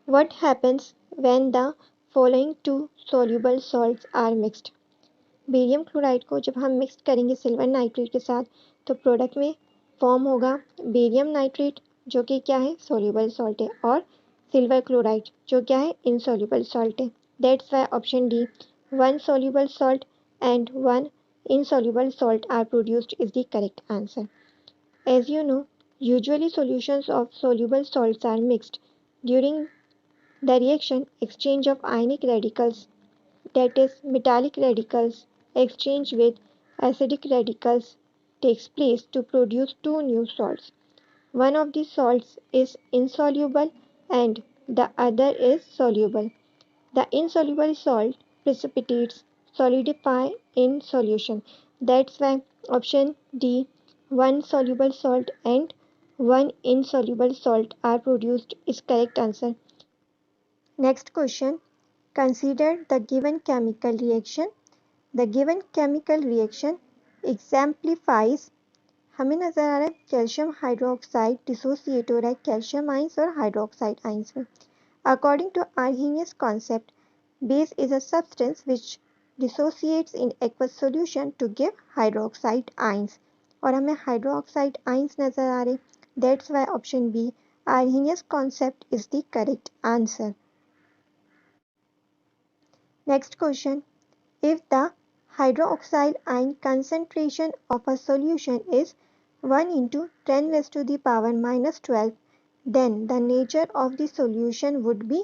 What happens when the following two soluble salts are mixed? Barium chloride को जब हम mix करेंगे silver nitrate के साथ तो प्रोडक्ट में फॉर्म होगा बेरियम नाइट्रेट जो कि क्या है सोल्यूबल सॉल्ट है और सिल्वर क्लोराइड जो क्या है इनसोल्यूबल सॉल्ट है. That's why option D one soluble salt and one insoluble salt are produced is the correct answer. As you know, usually solutions of soluble salts are mixed. During the reaction, exchange of ionic radicals, that is metallic radicals, exchange with acidic radicals takes place to produce two new salts. One of the salts is insoluble and the other is soluble. The insoluble salt precipitates solidify in solution. That's why option D, one soluble salt and one insoluble salt are produced is correct answer. Next question. Consider the given chemical reaction. The given chemical reaction exemplifies हमें नजर आ रहा है calcium hydroxide dissociate हो रहा है calcium ions और hydroxide ions में. According to Arrhenius concept, base is a substance which dissociates in aqueous solution to give hydroxide ions. और हमें हाइड्रोक्साइड आइंस नजर आ रहे. That's why option B, Arrhenius concept is the correct answer. Next question. If the hydroxide ion concentration of a solution is 1 into 10 raised to the power minus 12, then the nature of the solution would be.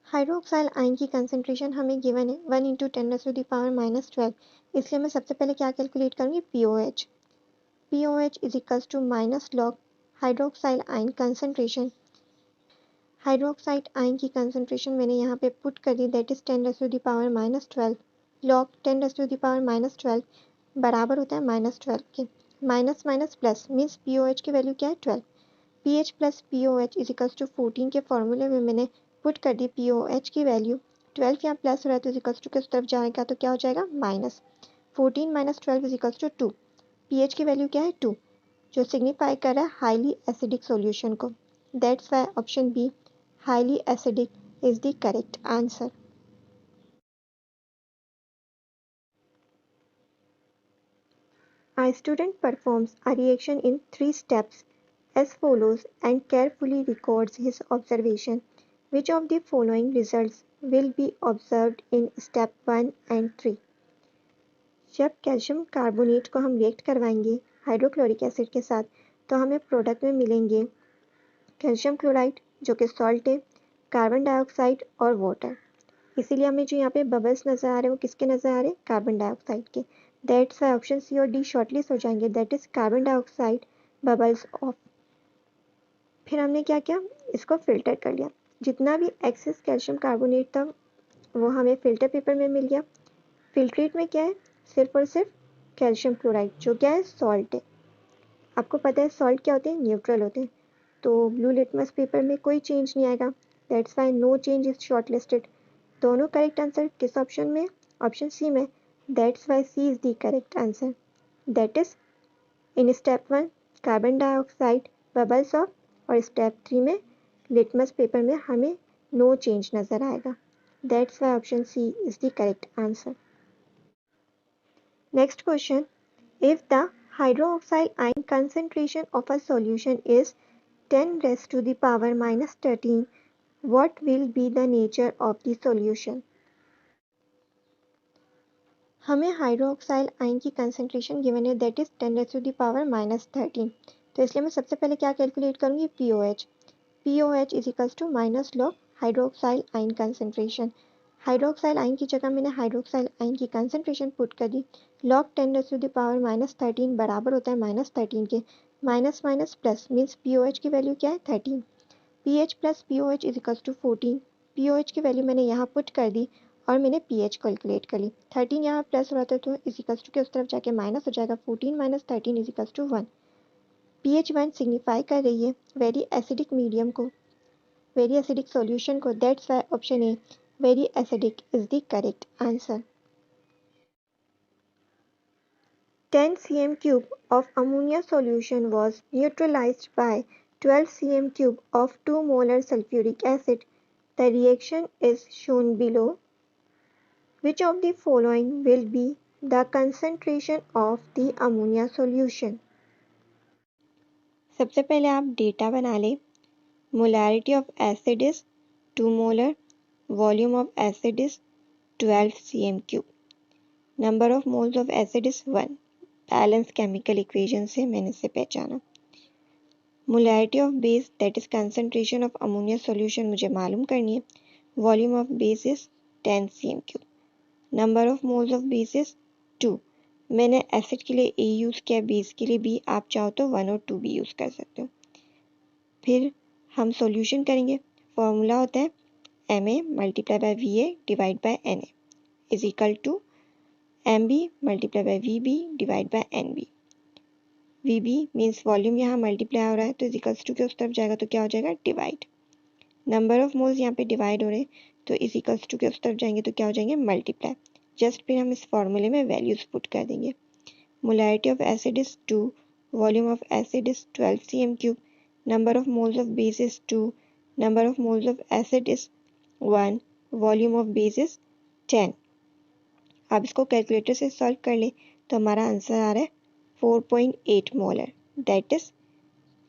Hydroxide ion की concentration हमें given है 1 into 10 raise to the power minus 12. इसलिए मैं सबसे पहले क्या calculate करूँगी pOH. POH is equals to minus log hydroxide ion concentration. Hydroxide ion की कंसंट्रेशन मैंने यहाँ पे पुट कर दी that is 10 raise to the power minus 12. Log 10 raise to the power minus 12 बराबर होता है माइनस 12 के. Minus minus plus means pOH की वैल्यू क्या है 12. PH plus pOH is equals to 14 के फॉर्मूले में मैंने पुट कर दी पीओएच की वैल्यू. 12 यहाँ प्लस हो रहा है तो इज इक्वल्स टू किस तरफ जाएगा तो क्या हो जाएगा minus. 14 minus 12 is equals to 2. PH की वैल्यू क्या है 2 जो सिग्निफाई कर रहा है हाईली एसिडिक सॉल्यूशन को. That's why option B highly acidic is the correct answer. A student performs a reaction in 3 steps as follows and carefully records his observation. Which of the following results will be observed in step 1 and 3? जब calcium carbonate को हम react करवाएंगे hydrochloric acid के साथ तो हमें product में मिलेंगे कैल्शियम क्लोराइड जो कि सॉल्ट है, कार्बन डाइऑक्साइड और वाटर. इसीलिए हमें जो यहाँ पे बबल्स नजर आ रहे हैं वो किसके नजर आ रहे हैं कार्बन डाइऑक्साइड के. दैट्स वाई ऑप्शन सी और डी शॉर्टलिस्ट हो जाएंगे that is carbon dioxide bubbles of. फिर हमने क्या किया इसको फिल्टर कर लिया. जितना भी एक्सेस कैल्शियम कार्बोनेट था वो हमें फिल्टर पेपर में मिल गया. फिल्ट्रेट में क्या है सिर्फ और सिर्फ कैल्शियम क्लोराइड जो क्या है सॉल्ट है. आपको पता है सॉल्ट क्या होते हैं न्यूट्रल होते हैं तो ब्लू लिटमस पेपर में कोई चेंज नहीं आएगा. That's why no change is shortlisted. दोनों करेक्ट आंसर किस ऑप्शन में ऑप्शन सी में. That's why C is the correct answer. That is in step 1 carbon dioxide bubbles off और step 3 में लिटमस पेपर में हमें नो चेंज नजर आएगा. That's why option C is the correct answer. Next question. If the hydroxide ion concentration of a solution is 10 raised to the power minus 13, what will be the nature of the solution? हमें hydroxide ion की concentration given है that is 10 raise to the power minus 13. तो इसलिए मैं सबसे पहले क्या calculate करूँगी pOH. POH is equals to minus log hydroxide ion concentration. Hydroxide ion की जगह मैंने हाइड्रोक्साइड आयन की कंसंट्रेशन पुट कर दी. Log 10 raise to the power minus 13 बराबर होता है माइनस 13 के. Minus minus plus means pOH की वैल्यू क्या है 13. PH plus pOH is equals to 14. POH की वैल्यू मैंने यहाँ पुट कर दी और मैंने पीएच कैलकुलेट कर ली. 13 यहाँ प्लस हो रहा था तो इज इक्वल्स टू के उस तरफ जाके माइनस हो जाएगा. 14 minus 13 is equals to 1. PH 1 signify कर रही है वेरी एसिडिक मीडियम को वेरी एसिडिक सॉल्यूशन को. That's why option A very acidic is the correct answer. 10 cm cube of ammonia solution was neutralized by 12 cm cube of 2 molar sulfuric acid. The reaction is shown below. Which of the following will be the concentration of the ammonia solution? सबसे पहले आप data बना लें. Molarity of acid is 2 molar. Volume of acid is 12 cm cube. Number of moles of acid is 1. Balance chemical equation से मैंने इसे पहचाना. Molarity of base, that is concentration of ammonia solution, मुझे मालूम करनी है. Volume of base is 10 cm cube. Number of moles of base is 2. मैंने acid के लिए A यूज़ किया, बेस के लिए B. आप चाहो तो 1 और 2 भी यूज़ कर सकते हो. फिर हम सॉल्यूशन करेंगे. फॉर्मूला होता है Ma multiply by Va divide by Na is equal to Mb multiply by Vb divide by Nb. Vb means volume यहाँ मल्टीप्लाई हो रहा है तो इज इक्वल्स टू के उस तरफ जाएगा तो क्या हो जाएगा, डिवाइड. नंबर ऑफ मोल्स यहाँ पे डिवाइड हो रहे हैं तो इज इक्वल्स टू के उस तरफ जाएंगे तो क्या हो जाएंगे, मल्टीप्लाई. जस्ट फिर हम इस फॉर्मूले में वैल्यूज पुट कर देंगे. Molarity of acid is 2. Volume of acid is 12 cm cube. Number of moles of base is 2. Number of moles of acid is 1. Volume of base is 10. आप इसको कैलकुलेटर से सॉल्व कर ले तो हमारा आंसर आ रहा है 4.8 molar. That is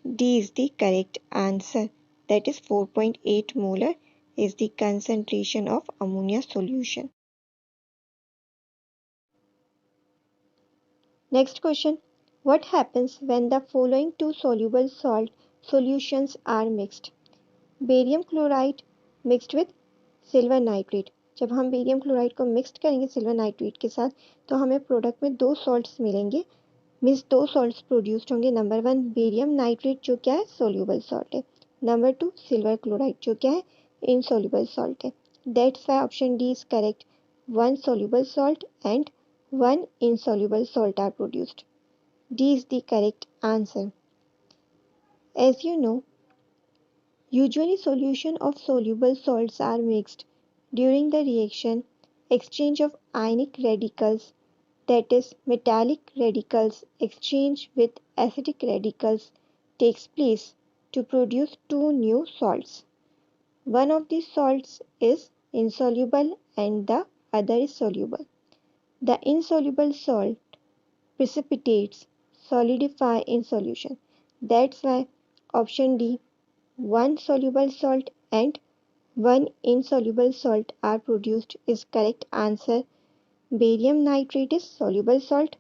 D is the correct answer. That is 4.8 molar is the concentration of ammonia solution. Next question. What happens when the following two soluble salt solutions are mixed? Barium chloride mixed with silver nitrate. जब हम barium chloride को mix करेंगे silver nitrate के साथ तो हमें product में दो सॉल्ट्स मिलेंगे. मीन्स दो सॉल्ट्स प्रोड्यूस्ड होंगे. नंबर 1 बेरियम नाइट्रेट जो क्या है, सोल्यूबल सॉल्ट है. नंबर 2 सिल्वर क्लोराइड जो क्या है, इनसॉल्युबल सॉल्ट है. That's why option D is correct. 1 soluble salt and 1 insoluble salt are produced. D is the correct answer. As you know, usually solution of soluble salts are mixed during the reaction. Exchange of ionic radicals, that is metallic radicals, exchange with acidic radicals takes place to produce two new salts. One of these salts is insoluble and the other is soluble. The insoluble salt precipitates solidify in solution. That's why option D, one soluble salt and one insoluble salt are produced is correct answer. Barium nitrate is soluble salt.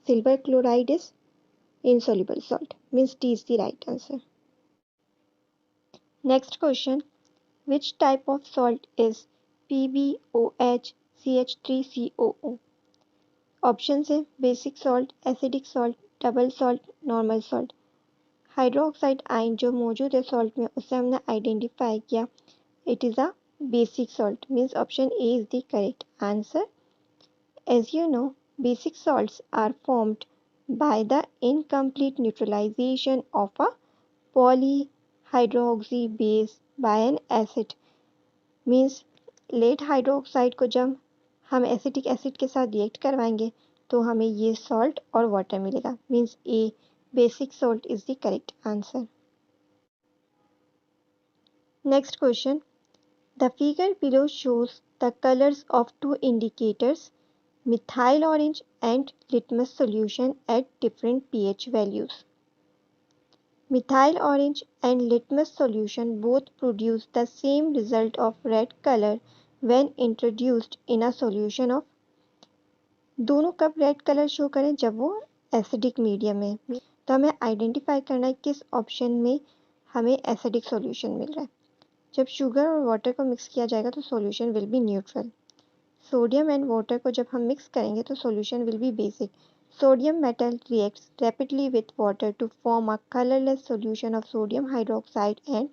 Silver chloride is insoluble salt. Means D is the right answer. Next question. Which type of salt is PbOHCH3COO? Option है basic salt, acidic salt, double salt, normal salt. Hydroxide ion जो मौजूद है salt में उसे हमने identify किया. It is a basic salt. Means option A is the correct answer. As you know, basic salts are formed by the incomplete neutralization of a polyhydroxy base by an acid. Means let hydroxide को जब हम acetic acid के साथ react करवाएंगे तो हमें ये salt और वाटर मिलेगा. Means a basic salt is the correct answer. Next question. The figure below shows the colours of two indicators methyl orange and litmus solution at different pH values. Methyl orange and litmus solution both produce the same result of red color when introduced in a solution of. दोनों कब red colour show करें, जब वो acidic medium में. तो हमें identify करना है किस ऑप्शन में हमें एसिडिक सॉल्यूशन मिल रहा है. जब शुगर और वाटर को मिक्स किया जाएगा तो solution will be neutral. Sodium and water को जब हम मिक्स करेंगे तो solution will be basic. Sodium metal reacts rapidly with water to form a colorless solution of sodium hydroxide and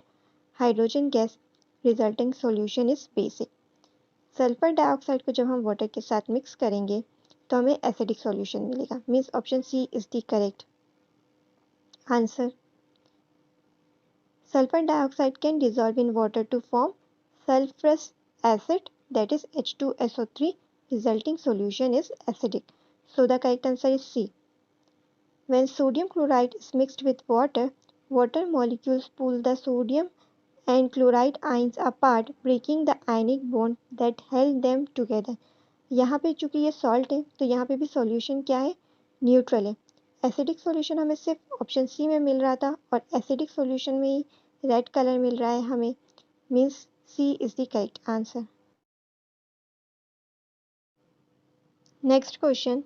hydrogen gas. Resulting solution is basic. Sulphur dioxide को जब हम water के साथ मिक्स करेंगे तो हमें एसिडिक सॉल्यूशन मिलेगा. Means option C is the correct answer. Sulphur dioxide can dissolve in water to form sulfurous acid, that is H2SO3. Resulting solution is acidic. So the correct answer is C. When sodium chloride is mixed with water, water molecules pull the sodium and chloride ions apart, breaking the ionic bond that held them together. यहाँ पे चूंकि ये salt है तो यहाँ पे भी solution क्या है, न्यूट्रल है। एसिडिक सॉल्यूशन हमें सिर्फ ऑप्शन सी में मिल रहा था और एसिडिक सॉल्यूशन में ही रेड कलर मिल रहा है हमें, means C is the correct answer. Next question,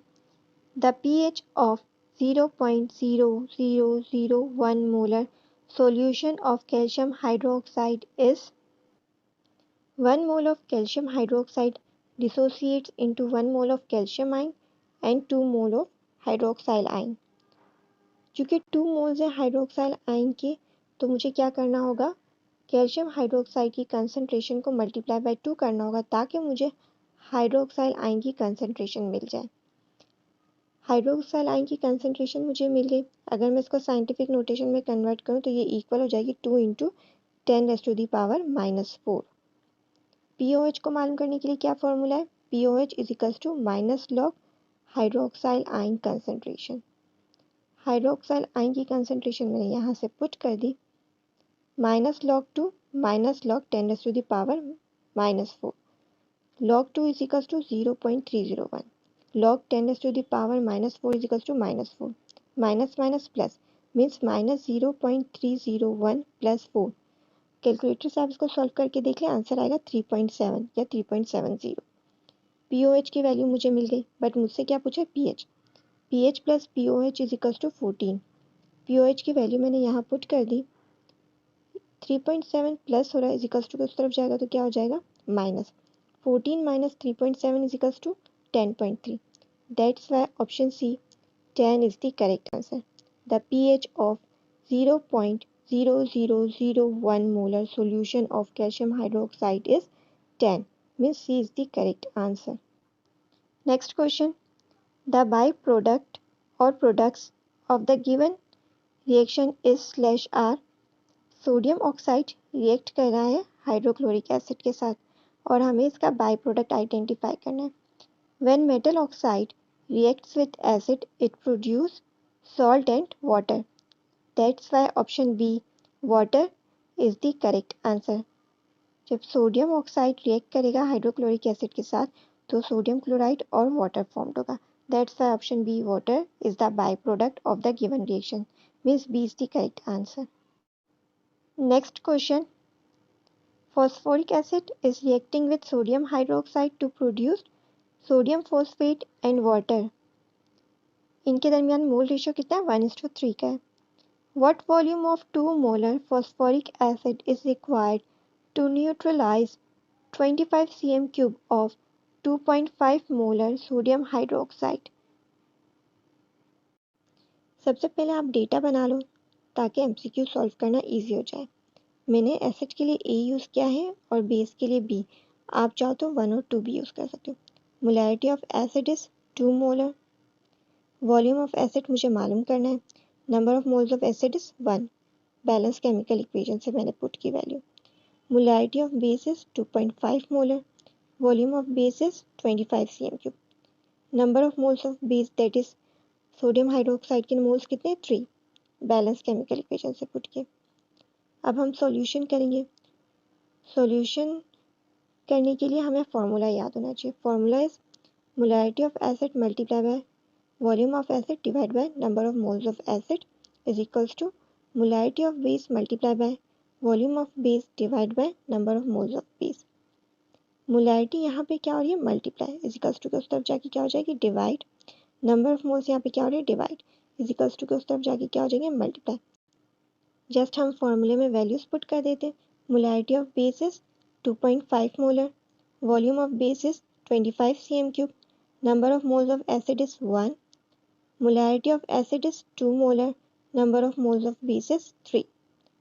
the pH of 0.0001 molar solution of calcium hydroxide is 1 mole of calcium hydroxide dissociates into 1 mole of calcium ion and 2 mole of hydroxyl ion। क्योंकि 2 moles है hydroxyl ion के तो मुझे क्या करना होगा, calcium hydroxide की concentration को मल्टीप्लाई बाय 2 करना होगा ताकि मुझे हाइड्रोक्साइल आयन की कंसंट्रेशन मिल जाए। हाइड्रोक्साइल आयन की कंसंट्रेशन मुझे मिल गई। अगर मैं इसको साइंटिफिक नोटेशन में कन्वर्ट करूँ तो ये इक्वल हो जाएगी 2 इंटू 10⁻⁻⁴। पीओएच को मालूम करने के लिए क्या फॉर्मूला है, pOH is equals to minus log hydroxyl ion concentration. Hydroxyl ion की कंसंट्रेशन मैंने यहाँ से पुट कर दी, minus log 2 minus log 10⁻⁻⁴। log 2 is equals to 0.301, log 10⁻⁻⁴ is equals to -4, minus minus plus means minus 0.301 plus 4। Calculator से आप इसको solve करके देख लें, आंसर आएगा 3.7 या 3.70। पीओएच की वैल्यू मुझे मिल गई, बट मुझसे क्या पूछा, pH. PH plus pOH is equals to 14। POH की वैल्यू मैंने यहाँ पुट कर दी, 3.7 प्लस हो रहा है इज इक्वल्स टू उस तरफ जाएगा तो क्या हो जाएगा, minus 14 minus 3.7 is equals to 10.3. That's why option C 10 is the correct answer. The pH of 0.0001 molar solution of calcium hydroxide is 10. Means C is the correct answer. Next question. The byproduct or products of the given reaction is /R. Sodium oxide react कर रहा है hydrochloric acid के साथ और हमें इसका by product identify करना है। When metal oxide reacts with acid it produce salt and water. That's why option B water is the correct answer. जब सोडियम ऑक्साइड रिएक्ट करेगा हाइड्रोक्लोरिक एसिड के साथ तो सोडियम क्लोराइड और वाटर फॉर्म्ड होगा। That's why option B water is the by product of the given reaction, means B is the correct answer. Next question. Phosphoric acid is reacting with sodium hydroxide to produce sodium phosphate and water. इनके दरमियान mole ratio कितना है, 1:3 का है। What volume of 2 molar phosphoric acid is required to neutralize 25 cm³ of 2.5 molar sodium hydroxide? सबसे पहले आप data बना लो ताकि एमसीक्यू सॉल्व करना इजी हो जाए। मैंने एसिड के लिए ए यूज़ किया है और बेस के लिए बी, आप चाहो तो 1 और 2 भी यूज़ कर सकते हो। Molarity of acid is 2 molar. Volume of acid मुझे मालूम करना है, number of moles of acid is 1, balance chemical equation से मैंने पुट की value. Molarity of base is 2.5 molar, volume of base is 25 cm³, number of moles of base that is sodium hydroxide के moles कितने, 3, balance chemical equation से put किए। अब हम solution करेंगे। सॉल्यूशन करने के लिए हमें फार्मूला याद होना चाहिए। Formula is molarity of acid multiply by volume of acid divide by number of moles of acid is equals to molarity of base multiply by volume of base divide by number of moles of base. Molarity यहाँ पे क्या हो रही है, multiply, is equals to के उस तरफ जाके क्या हो जाएगी, डिवाइड। नंबर ऑफ मोल्स यहाँ पे क्या हो रही है, डिवाइड, इज इक्वल्स टू के उस तरफ जाके क्या हो जाएंगे, मल्टीप्लाई। जस्ट हम फॉर्मूले में वैल्यूज पुट कर देते हैं। Molarity of base is 2.5 molar, volume of base is 25 cm³, number of moles of acid is 1, molarity of acid is 2 molar, number of moles of base is 3।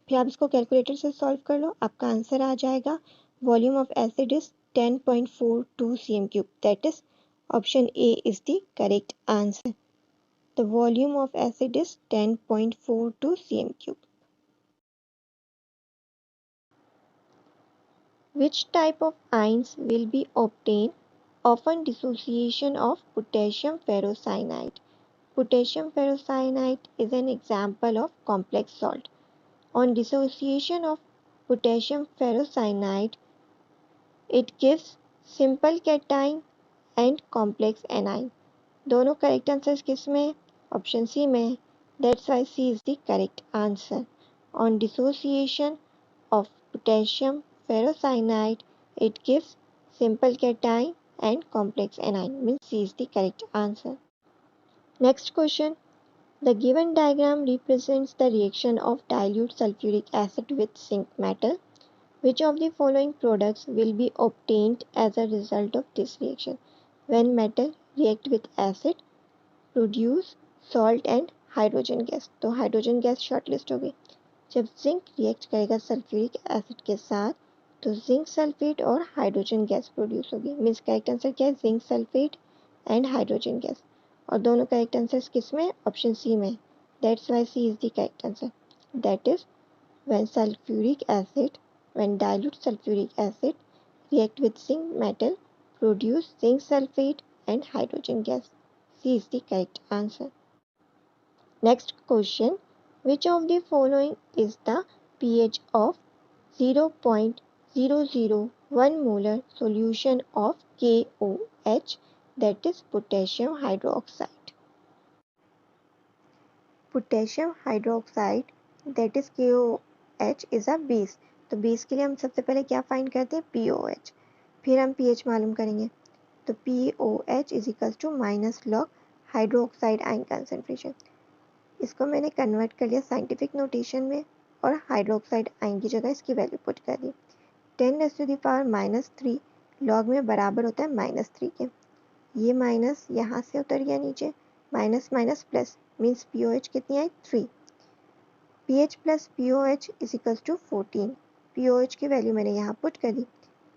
फिर आप इसको calculator से सॉल्व कर लो, आपका answer आ जाएगा volume of acid is 10.42 cm³। That is option A is the correct answer. The volume of acid is 10.42 cm³। Which type of ions will be obtained upon dissociation of potassium ferrocyanide? Potassium ferrocyanide is an example of complex salt. On dissociation of potassium ferrocyanide, it gives simple cation and complex anion. दोनों correct answers किस में? Option C में. That's why C is the correct answer. On dissociation of potassium ferrocyanide, it gives simple cation and complex anion. Means C is the correct answer. Next question. The given diagram represents the reaction of dilute sulfuric acid with zinc metal. Which of the following products will be obtained as a result of this reaction? When metal react with acid, produce salt and hydrogen gas. तो hydrogen gas shortlist हो गई. जब zinc react करेगा sulphuric acid के साथ तो zinc sulphate और hydrogen gas produce होगी. मीन्स करेक्ट आंसर क्या है? Zinc sulphate and hydrogen gas. और दोनों करेक्ट आंसर्स किस में? ऑप्शन सी में. That's why C is the correct answer. That is when dilute sulfuric acid react with zinc metal, produce zinc sulfate and hydrogen gas. C is the correct answer. Next question. Which of the following is the pH of 0.001 molar solution of KOH, that is potassium hydroxide? Potassium hydroxide, that is KOH, is a base. तो base के लिए हम सबसे पहले क्या find करते हैं? POH. फिर हम pH मालूम करेंगे. तो POH is equals to minus log hydroxide ion concentration. इसको मैंने कन्वर्ट कर लिया साइंटिफिक नोटेशन में और हाइड्रोक्साइड आयन की जगह इसकी वैल्यू पुट कर दी. 10⁻³ लॉग में बराबर होता है -3 के. ये माइनस यहाँ से उतर गया नीचे. Minus minus plus means POH कितनी आई? 3. pH plus POH is equals to 14. POH की वैल्यू मैंने यहाँ पुट कर दी.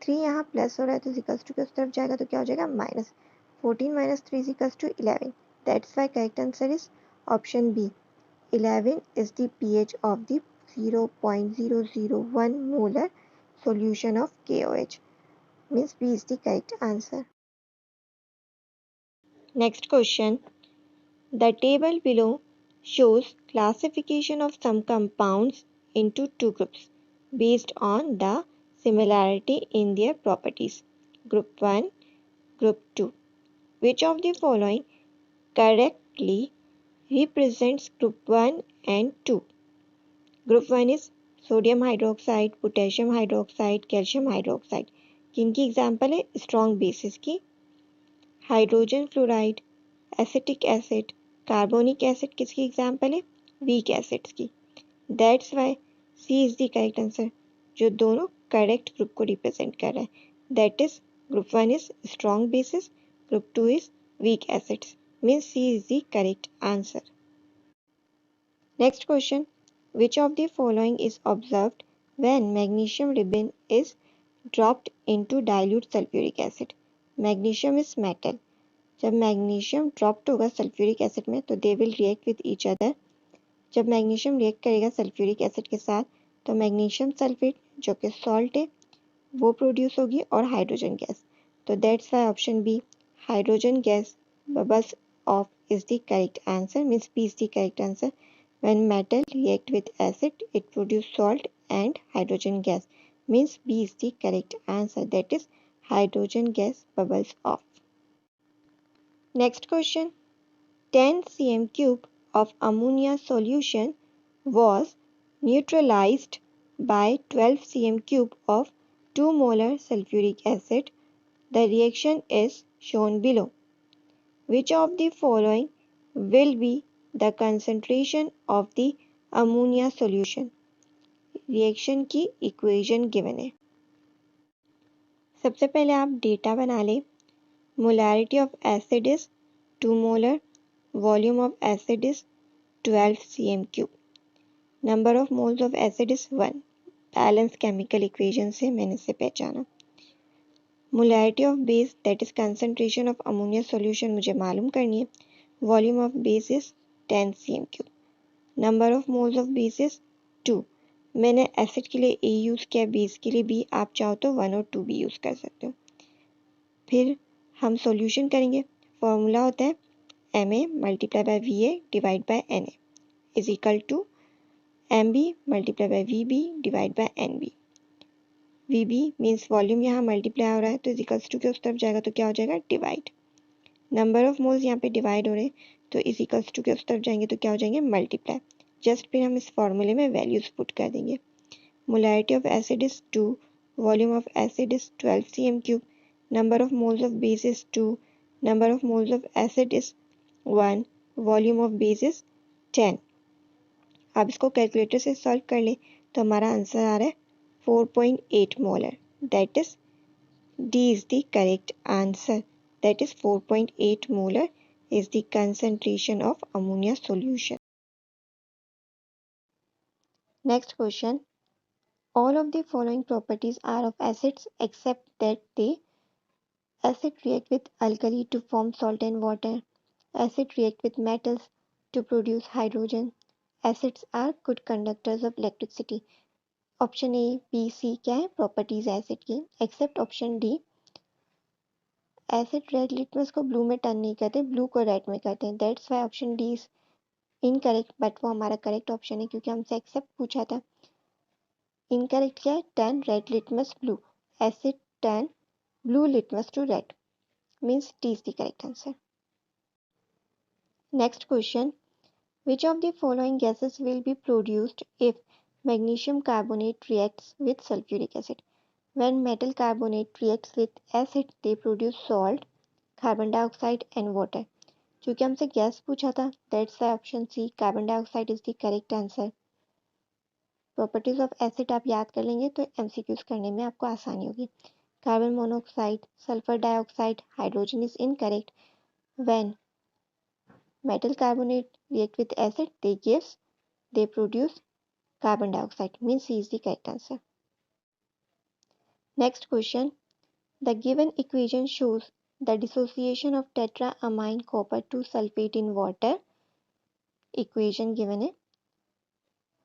3 यहाँ प्लस हो रहा है तो इज इक्वल्स टू किस तरफ जाएगा? तो क्या हो जाएगा? Minus. 14 minus 3 is equals to 11. That's why correct answer is option B. 11 is the pH of the 0.001 molar solution of KOH. Means B is the correct answer. Next question. The table below shows classification of some compounds into two groups based on the similarity in their properties. Group 1, Group 2. Which of the following correctly represents group 1 and 2? Group 1 is sodium hydroxide, potassium hydroxide, calcium hydroxide. किनकी example है? Strong bases की. Hydrogen fluoride, acetic acid, carbonic acid किसकी example है? Weak acids की. That's why C is the correct answer, जो दोनों correct group को represent कर रहा है. That is group 1 is strong bases, group 2 is weak acids. Means C is the correct answer. Next question. Which of the following is observed when magnesium ribbon is dropped into dilute sulfuric acid? Magnesium is metal. जब magnesium dropped होगा sulphuric acid में तो they will react with each other. जब magnesium react करेगा sulphuric acid के साथ तो magnesium sulphate जो कि सॉल्ट है वो प्रोड्यूस होगी और हाइड्रोजन गैस. तो that's why option B, hydrogen gas bubbles of is the correct answer. Means B is the correct answer. When metal react with acid, it produce salt and hydrogen gas. Means B is the correct answer. That is hydrogen gas bubbles off. Next question. 10 cm cube of ammonia solution was neutralized by 12 cm cube of 2 molar sulfuric acid. The reaction is shown below. Which of the following will be the concentration of the ammonia solution? Reaction की equation given है. सबसे पहले आप data बना लें. Molarity of acid is 2 molar, volume of acid is 12 cm³. Number of moles of acid is 1. Balance chemical equation से मैंने इसे पहचाना. Molarity of base that is concentration of ammonia solution मुझे मालूम करनी है. Volume of base is 10 cm³. Number of moles of base is 2. मैंने acid के लिए A यूज़ किया, बेस के लिए B. आप चाहो तो 1 और 2 भी यूज़ कर सकते हो. फिर हम सॉल्यूशन करेंगे. फॉर्मूला होता है Ma × VA / Na is equal to MB multiply by VB divide by NB। VB means volume यहाँ मल्टीप्लाई हो रहा है तो इजिकल्स टू के उस तरफ जाएगा तो क्या हो जाएगा डिवाइड। नंबर ऑफ मोल्स यहाँ पे डिवाइड हो रहे हैं तो इजिकल्स टू के उस तरफ जाएंगे तो क्या हो जाएंगे मल्टीप्लाई। जस्ट फिर हम इस फॉर्मूले में वैल्यूज पुट कर देंगे। Molarity of acid is 2, volume of acid is 12 cm3, number of moles of base is 2, number of moles of acid is 1, volume of base is 10। आप इसको कैलकुलेटर से सॉल्व कर ले तो हमारा आंसर आ रहा है 4.8 molar. That is D is the correct answer. That is 4.8 molar is the concentration of ammonia solution. Next question. All of the following properties are of acids except that they acid react with alkali to form salt and water. Acid react with metals to produce hydrogen. Acids are good conductors of electricity. Option A, B, C क्या है properties acid की except option D. Acid red litmus को blue में turn नहीं करते, blue को red में करते हैं। That's why option D is incorrect, but वो हमारा करेक्ट ऑप्शन है क्योंकि हमसे एक्सेप्ट पूछा था। इनकरेक्ट क्या है? Turn red litmus blue, acid turn blue litmus to red, means D is the correct answer. Next question, which of the following gases will be produced if magnesium carbonate reacts with sulphuric acid? When metal carbonate reacts with acid, they produce salt, carbon dioxide and water. क्योंकि हमसे gas पूछा था, that's why option C, carbon dioxide is the correct answer. Properties of acid आप याद कर लेंगे तो MCQs करने में आपको आसानी होगी। Carbon monoxide, sulphur dioxide, hydrogen is incorrect. When metal carbonate react with acid, they produce carbon dioxide, means C is the correct answer. Next question. The given equation shows the dissociation of tetraamine copper 2 sulfate in water. Equation given है.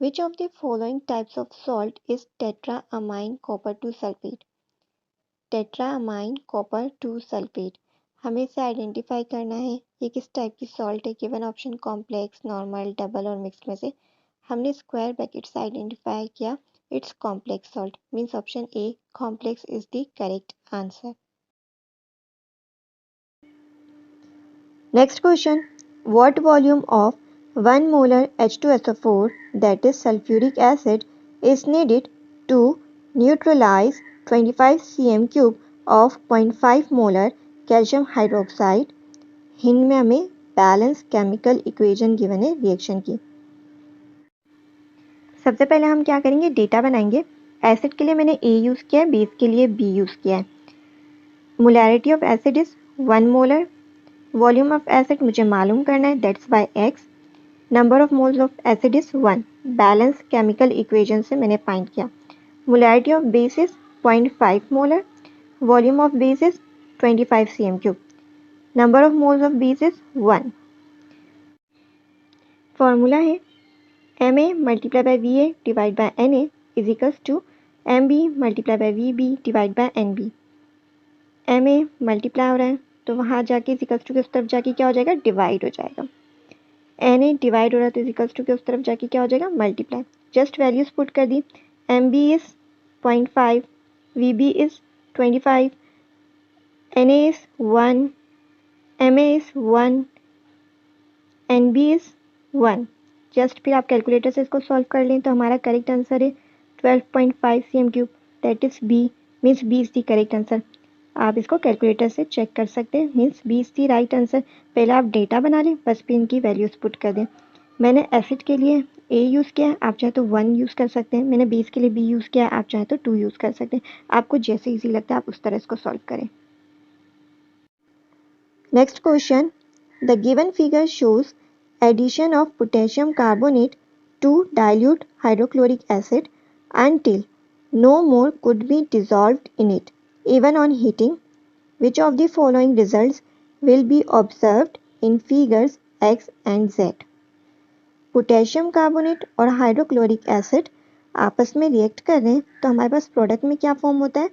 Which of the following types of salt is tetraamine copper 2 sulfate? Tetraamine copper 2 sulfate. हमें इसे identify करना है ये किस type की salt है। Given option complex, normal, double और मिक्स्ड में से हमने स्क्वायर ब्रैकेट से आइडेंटिफाई किया it's complex salt, means option a complex is the correct answer. Next question. What volume of 1 molar H2SO4, that is sulfuric acid, is needed to neutralize 25 cm3 of 0.5 molar calcium hydroxide? Hind में हमें balance chemical equation given है reaction की। सबसे पहले हम क्या करेंगे, data बनाएंगे। एसिड के लिए मैंने A यूज़ किया है, बेस के लिए B यूज़ किया है। Molarity of acid is 1 molar, volume of acid मुझे मालूम करना है, that's by X. Number of moles of acid is 1, balance chemical equation से मैंने फाइंड किया। Molarity of base is 0.5 molar, volume of base is 25 cm3, number of moles of base is 1। Formula है Ma multiply by Va divide by Na is equals to Mb multiply by Vb divide by Nb। Ma multiply हो रहा है तो वहाँ जाके equals to के उस तरफ जाके क्या हो जाएगा, डिवाइड हो जाएगा। Na डिवाइड हो रहा है तो इक्वल्स टू के उस तरफ जाके क्या हो जाएगा, मल्टीप्लाई। जस्ट वैल्यूज पुट कर दी। Mb is 0.5, Vb is 25, Na is 1, Ma is 1, Nb is 1। Just फिर आप कैलकुलेटर से इसको सॉल्व कर लें तो हमारा करेक्ट आंसर है 12.5 cm3, that is B, means B is the correct answer. आप इसको कैलकुलेटर से चेक कर सकते हैं, means B is the right answer. पहले आप डेटा बना लें, बस फिर इनकी वैल्यूज पुट कर दें। मैंने एसिड के लिए A यूज़ किया है, आप चाहे तो 1 यूज़ कर सकते हैं। मैंने बेस के लिए B यूज़ किया है, आप चाहे तो 2 यूज़ कर सकते हैं। आपको जैसे ईजी लगता है आप उस तरह इसको सॉल्व करें। Next question, the given figure shows addition of potassium carbonate to dilute hydrochloric acid until no more could be dissolved in it, even on heating. Which of the following results will be observed in figures X and Z? Potassium carbonate और hydrochloric acid आपस में react कर रहे हैं तो हमारे पास product में क्या फॉर्म होता है,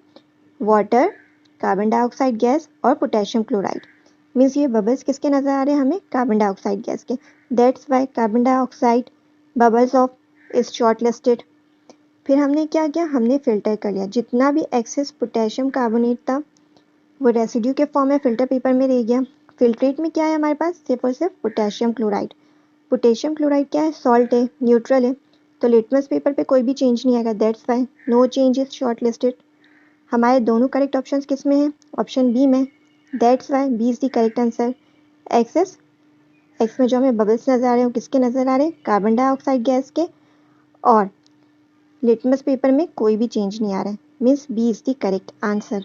वाटर, कार्बन डाइऑक्साइड गैस और पोटेशियम क्लोराइड। मीन्स ये बबल्स किसके नज़र आ रहे हैं हमें, कार्बन डाइऑक्साइड गैस के। That's why carbon dioxide bubbles of is short listed. फिर हमने क्या किया, हमने फ़िल्टर कर लिया। जितना भी एक्सेस पोटेशियम कार्बोनेट था वो रेसिड्यू के फॉर्म में फ़िल्टर पेपर में रह गया। फिल्ट्रेट में क्या है हमारे पास, सिर्फ और सिर्फ पोटेशियम क्लोराइड। पोटेशियम क्लोराइड क्या है, सॉल्ट है, न्यूट्रल है, तो लिटमस पेपर पे कोई भी चेंज नहीं आएगा। That's why no change is shortlisted. हमारे दोनों करेक्ट ऑप्शंस किस में हैं, ऑप्शन बी में। That's why B is the correct answer. X में जो हमें बबल्स नज़र आ रहे हैं वो किसके नज़र आ रहे हैं, कार्बन डाइऑक्साइड गैस के, और लिटमस पेपर में कोई भी चेंज नहीं आ रहा है, means B is the correct answer.